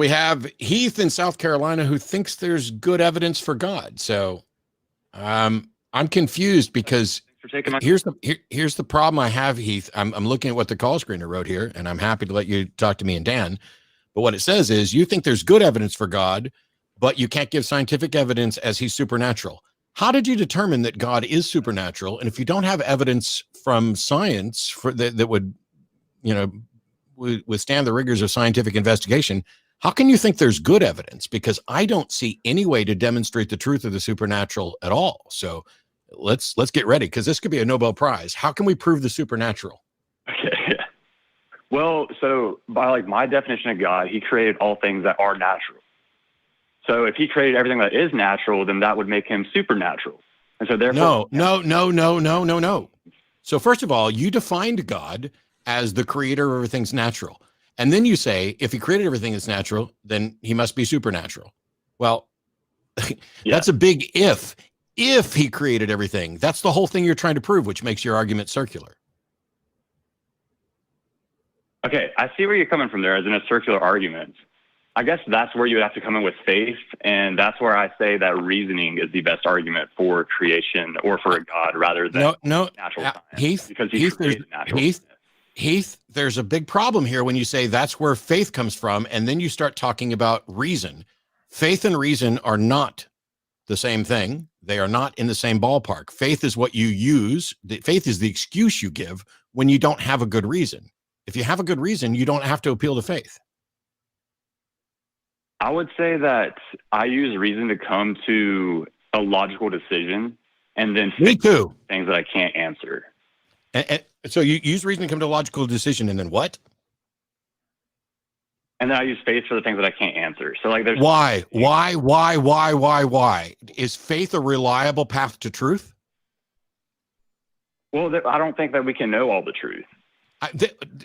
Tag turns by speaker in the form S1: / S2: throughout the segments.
S1: We have Heath in South Carolina who thinks there's good evidence for God. So I'm confused because here's the problem I have, Heath. I'm looking at what the call screener wrote here, and I'm happy to let you talk to me and Dan. But what it says is you think there's good evidence for God, but you can't give scientific evidence as he's supernatural. How did you determine that God is supernatural? And if you don't have evidence from science for that would, withstand the rigors of scientific investigation, how can you think there's good evidence? Because I don't see any way to demonstrate the truth of the supernatural at all. So let's get ready, because this could be a Nobel Prize. How can we prove the supernatural?
S2: Okay. Well, so by my definition of God, he created all things that are natural. So if he created everything that is natural, then that would make him supernatural. And so therefore,
S1: no. So first of all, you defined God as the creator of everything's natural. And then you say, if he created everything that's natural, then he must be supernatural. Well, that's a big if. If he created everything, that's the whole thing you're trying to prove, which makes your argument circular.
S2: Okay, I see where you're coming from there as in a circular argument. I guess that's where you would have to come in with faith, and that's where I say that reasoning is the best argument for creation or for a God rather than natural science.
S1: Heath, there's a big problem here when you say that's where faith comes from, and then you start talking about reason. Faith and reason are not the same thing. They are not in the same ballpark. Faith is what you use. Faith is the excuse you give when you don't have a good reason. If you have a good reason, you don't have to appeal to faith.
S2: I would say that I use reason to come to a logical decision, and then
S1: me too.
S2: Things that I can't answer.
S1: And so you use reason to come to a logical decision, and then what?
S2: And then I use faith for the things that I can't answer. So there's
S1: why? Is faith a reliable path to truth?
S2: Well, I don't think that we can know all the truth.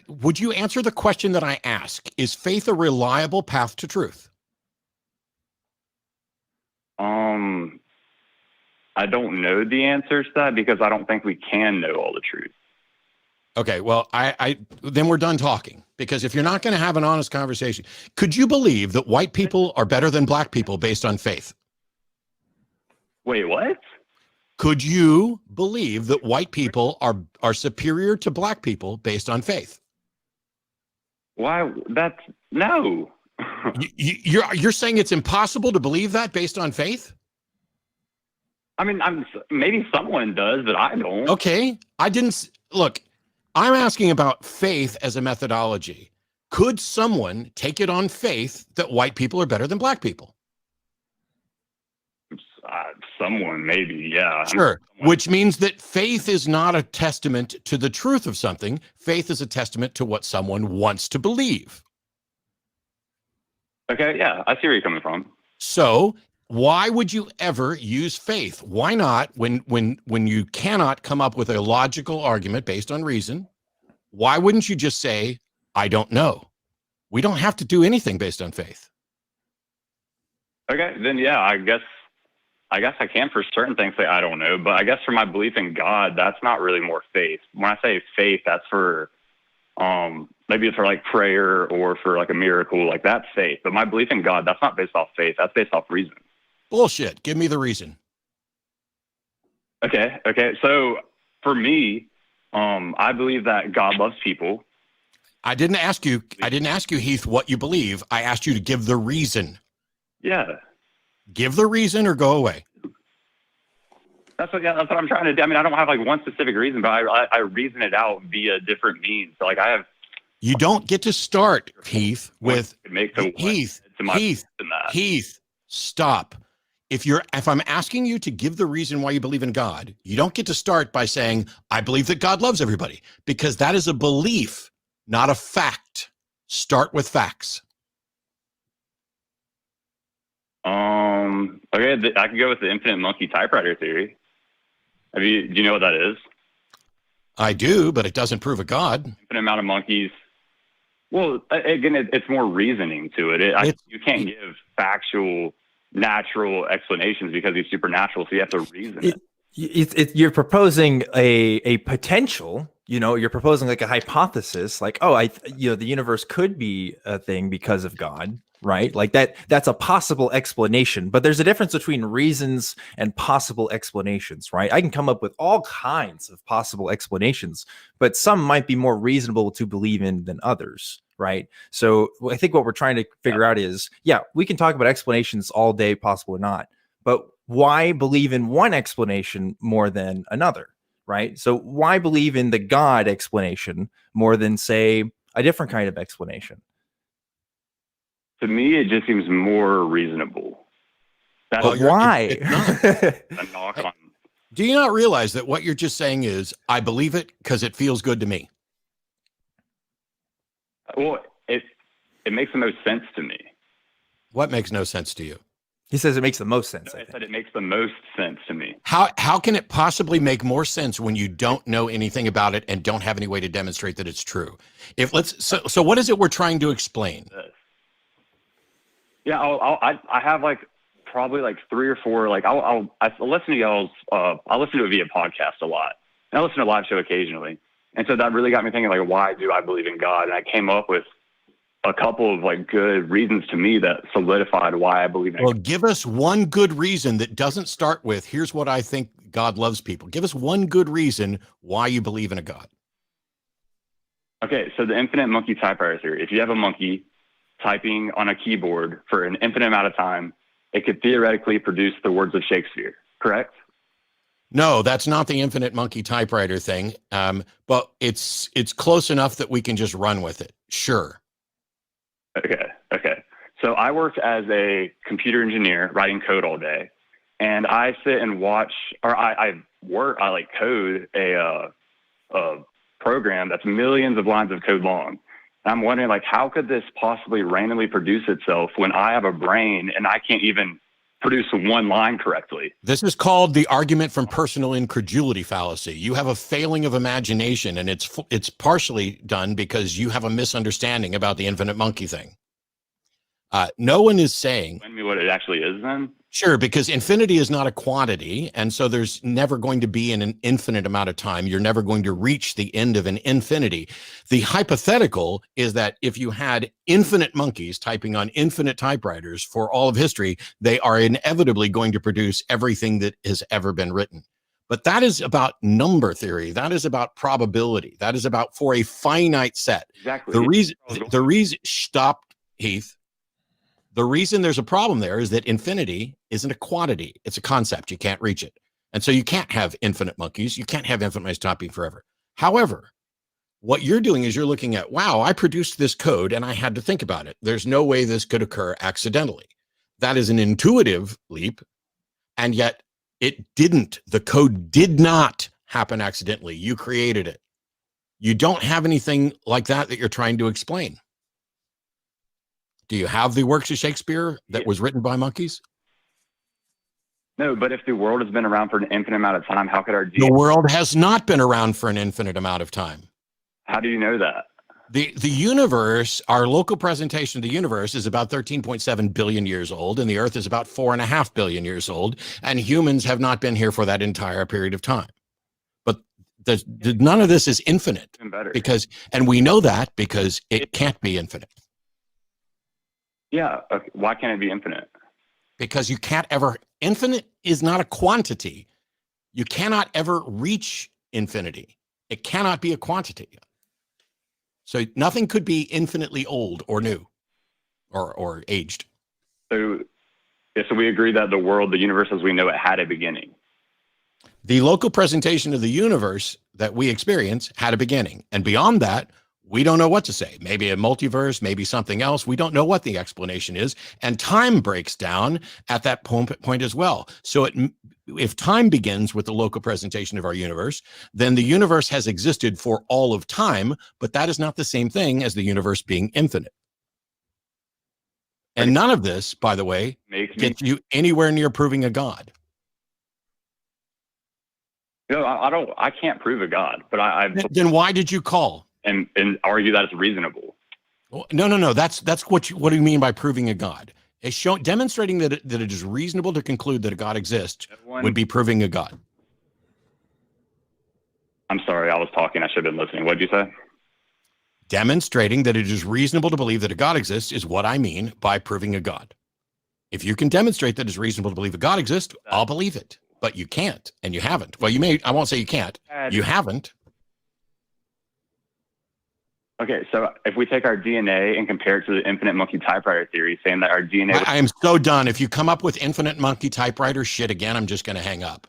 S1: Would you answer the question that I ask? Is faith a reliable path to truth?
S2: I don't know the answers to that because I don't think we can know all the truth.
S1: Okay, well, then we're done talking, because if you're not going to have an honest conversation, could you believe that white people are better than black people based on faith?
S2: Wait, what?
S1: Could you believe that white people are superior to black people based on faith?
S2: Why? No.
S1: You're saying it's impossible to believe that based on faith?
S2: I mean, maybe someone does, but I don't.
S1: Okay, look. I'm asking about faith as a methodology. Could someone take it on faith that white people are better than black people?
S2: Someone, maybe, yeah.
S1: Sure, which means that faith is not a testament to the truth of something. Faith is a testament to what someone wants to believe.
S2: Okay, yeah, I see where you're coming from.
S1: So why would you ever use faith? Why not, when you cannot come up with a logical argument based on reason, why wouldn't you just say, I don't know? We don't have to do anything based on faith.
S2: Okay, then yeah, I guess I can for certain things say I don't know, but I guess for my belief in God, that's not really more faith. When I say faith, that's for maybe it's for prayer or for a miracle, that's faith. But my belief in God, that's not based off faith, that's based off reason.
S1: Bullshit. Give me the reason.
S2: Okay. So for me, I believe that God loves people.
S1: I didn't ask you, Heath, what you believe. I asked you to give the reason.
S2: Yeah.
S1: Give the reason or go away.
S2: That's what I'm trying to do. I mean, I don't have one specific reason, but I reason it out via different means. So I have.
S1: You don't get to start, Heath, with Heath, stop. If I'm asking you to give the reason why you believe in God, you don't get to start by saying, I believe that God loves everybody, because that is a belief, not a fact. Start with facts.
S2: Okay, I could go with the infinite monkey typewriter theory. Do you know what that is?
S1: I do, but it doesn't prove a God.
S2: Infinite amount of monkeys. Well, again, it's more reasoning to it. You can't give factual, natural explanations because he's supernatural, so you have to reason it.
S3: You're proposing a potential. You're proposing a hypothesis, the universe could be a thing because of God. right? Like that's a possible explanation, but there's a difference between reasons and possible explanations, right? I can come up with all kinds of possible explanations, but some might be more reasonable to believe in than others, right? So I think what we're trying to figure out is, yeah, we can talk about explanations all day, possible or not, but why believe in one explanation more than another, right? So why believe in the God explanation more than, say, a different kind of explanation?
S2: To me, it just seems more reasonable.
S3: But why?
S2: A knock on.
S1: Do you not realize that what you're just saying is, I believe it because it feels good to me?
S2: Well, it makes the most sense to me.
S1: What makes no sense to you?
S3: He says it makes the most sense.
S2: I said it makes the most sense to me.
S1: How can it possibly make more sense when you don't know anything about it and don't have any way to demonstrate that it's true? So what is it we're trying to explain?
S2: Yeah, I have like probably like 3 or 4. Like I listen to y'all's. I listen to it via podcast a lot, and I listen to a live show occasionally. And so that really got me thinking, like, why do I believe in God? And I came up with a couple of like good reasons to me that solidified why I believe in
S1: Well, give us one good reason that doesn't start with, here's what I think God loves people. Give us one good reason why you believe in a God.
S2: Okay, so the infinite monkey typewriter theory. If you have a monkey typing on a keyboard for an infinite amount of time, it could theoretically produce the words of Shakespeare, correct?
S1: No, that's not the infinite monkey typewriter thing. But it's close enough that we can just run with it. Sure.
S2: Okay. So I work as a computer engineer writing code all day, and I sit and watch, or I like code a program that's millions of lines of code long. And I'm wondering, like, how could this possibly randomly produce itself when I have a brain and I can't even produce one line correctly?
S1: This is called the argument from personal incredulity fallacy. You have a failing of imagination, and it's partially done because you have a misunderstanding about the infinite monkey thing. No one is saying...
S2: Tell me what it actually is then?
S1: Sure, because infinity is not a quantity, and so there's never going to be an infinite amount of time. You're never going to reach the end of an infinity. The hypothetical is that if you had infinite monkeys typing on infinite typewriters for all of history, they are inevitably going to produce everything that has ever been written. But that is about number theory. That is about probability. That is about for a finite set.
S2: Exactly.
S1: The reason, stop, Heath. The reason there's a problem there is that infinity isn't a quantity. It's a concept. You can't reach it. And so you can't have infinite monkeys. You can't have infinite monkeys typing forever. However, what you're doing is you're looking at, wow, I produced this code and I had to think about it. There's no way this could occur accidentally. That is an intuitive leap. And yet it didn't. The code did not happen accidentally. You created it. You don't have anything like that you're trying to explain. Do you have the works of Shakespeare that was written by monkeys?
S2: No, but if the world has been around for an infinite amount of time, how could our...
S1: The world has not been around for an infinite amount of time.
S2: How do you know that?
S1: The universe, our local presentation of the universe is about 13.7 billion years old, and the Earth is about 4.5 billion years old, and humans have not been here for that entire period of time. But none of this is infinite. Because, and we know that because it can't be infinite.
S2: Yeah. Okay. Why can't it be infinite?
S1: Because you can't ever... Infinite is not a quantity. You cannot ever reach infinity. It cannot be a quantity. So nothing could be infinitely old or new or aged.
S2: So we agree that the world, the universe as we know it, had a beginning.
S1: The local presentation of the universe that we experience had a beginning. And beyond that, we don't know what to say. Maybe a multiverse, maybe something else. We don't know what the explanation is. And time breaks down at that point as well. So if time begins with the local presentation of our universe, then the universe has existed for all of time, but that is not the same thing as the universe being infinite. And none of this, by the way, gets you anywhere near proving a God.
S2: No, I can't prove a God, but
S1: Then why did you call?
S2: And argue that it's reasonable.
S1: No. That's what do you mean by proving a God? It's demonstrating that it is reasonable to conclude that a God exists would be proving a God.
S2: I'm sorry, I was talking. I should have been listening. What did you say?
S1: Demonstrating that it is reasonable to believe that a God exists is what I mean by proving a God. If you can demonstrate that it's reasonable to believe a God exists, I'll believe it. But you can't, and you haven't. Well, you may, I won't say you can't. You haven't.
S2: Okay, so if we take our DNA and compare it to the infinite monkey typewriter theory, saying that our DNA...
S1: I am so done. If you come up with infinite monkey typewriter shit again, I'm just going to hang up.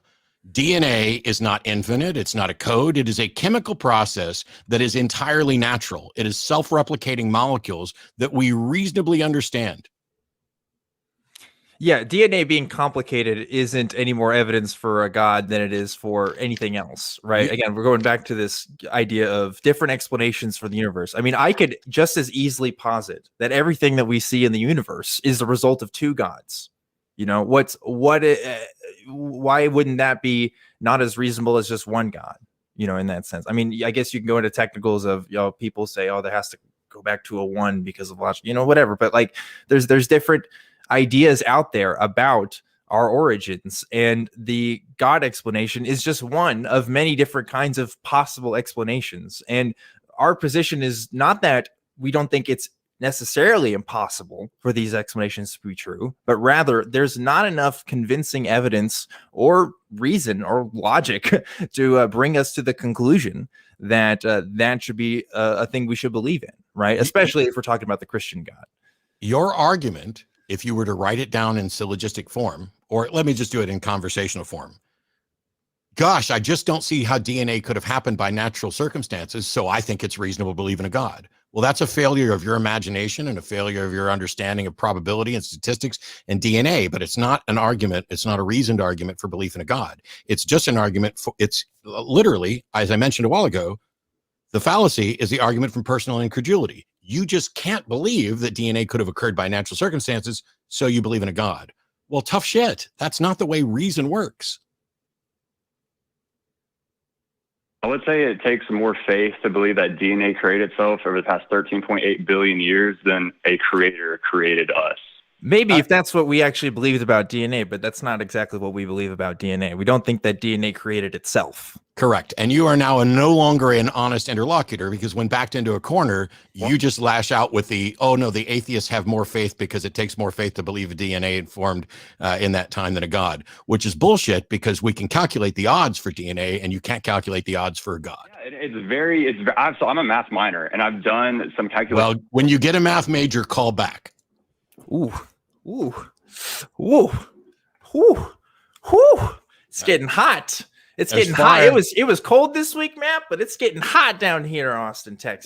S1: DNA is not infinite. It's not a code. It is a chemical process that is entirely natural. It is self-replicating molecules that we reasonably understand.
S3: Yeah, DNA being complicated isn't any more evidence for a God than it is for anything else, right? Again, we're going back to this idea of different explanations for the universe. I mean, I could just as easily posit that everything that we see in the universe is the result of two gods. You know, why wouldn't that be not as reasonable as just one God, you know, in that sense? I mean, I guess you can go into technicals of, you know, people say, oh, there has to go back to a one because of logic, you know, whatever. But like, there's different ideas out there about our origins, and the God explanation is just one of many different kinds of possible explanations. And our position is not that we don't think it's necessarily impossible for these explanations to be true, but rather there's not enough convincing evidence or reason or logic to bring us to the conclusion that that should be a thing we should believe in, right? Especially if we're talking about the Christian God.
S1: Your argument, if you were to write it down in syllogistic form, or let me just do it in conversational form. Gosh, I just don't see how DNA could have happened by natural circumstances, so I think it's reasonable to believe in a God. Well, that's a failure of your imagination and a failure of your understanding of probability and statistics and DNA, but it's not an argument. It's not a reasoned argument for belief in a God. It's just an argument for, it's literally, as I mentioned a while ago, the fallacy is the argument from personal incredulity. You just can't believe that DNA could have occurred by natural circumstances, so you believe in a God. Well, tough shit. That's not the way reason works.
S2: I would say it takes more faith to believe that DNA created itself over the past 13.8 billion years than a creator created us.
S3: Maybe if that's what we actually believed about DNA, but that's not exactly what we believe about DNA. We don't think that DNA created itself.
S1: Correct. And you are now no longer an honest interlocutor, because when backed into a corner, you just lash out with the, oh no, the atheists have more faith because it takes more faith to believe a DNA formed in that time than a God, which is bullshit, because we can calculate the odds for DNA and you can't calculate the odds for a God.
S2: Yeah, so I'm a math minor and I've done some calculations.
S1: Well, when you get a math major, call back.
S3: Ooh, ooh, ooh, ooh, ooh. It's getting hot. It's getting hot. It was cold this week, Matt, but it's getting hot down here in Austin, Texas.